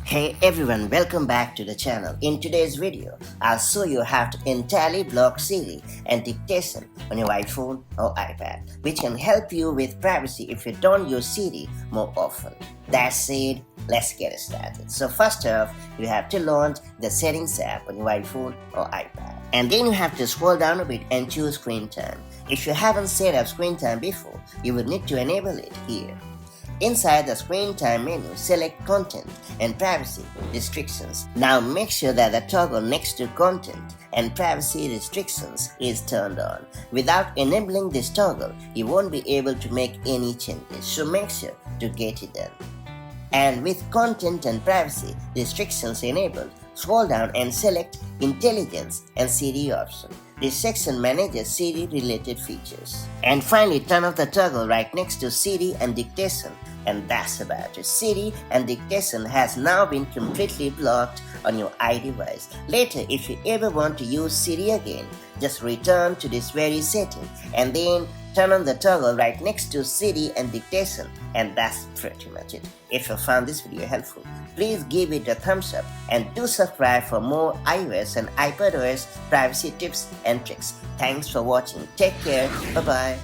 Hey everyone, welcome back to the channel. In today's video, I'll show you how to entirely block Siri and dictation on your iPhone or iPad, which can help you with privacy if you don't use Siri more often. That said, let's get started. So first off, you have to launch the Settings app on your iPhone or iPad. And then you have to scroll down a bit and choose Screen Time. If you haven't set up Screen Time before, you will need to enable it here. Inside the Screen Time menu, select Content and Privacy Restrictions. Now make sure that the toggle next to Content and Privacy Restrictions is turned on. Without enabling this toggle, you won't be able to make any changes, so make sure to get it done. And with Content and Privacy Restrictions enabled, scroll down and select Intelligence and Siri option. This section manages Siri-related features. And finally, turn off the toggle right next to Siri and Dictation. And that's about it. Siri and Dictation has now been completely blocked on your iDevice. Later, if you ever want to use Siri again, just return to this very setting and then turn on the toggle right next to Siri and Dictation, and that's pretty much it. If you found this video helpful, please give it a thumbs up and do subscribe for more iOS and iPadOS privacy tips and tricks. Thanks for watching. Take care. Bye-bye.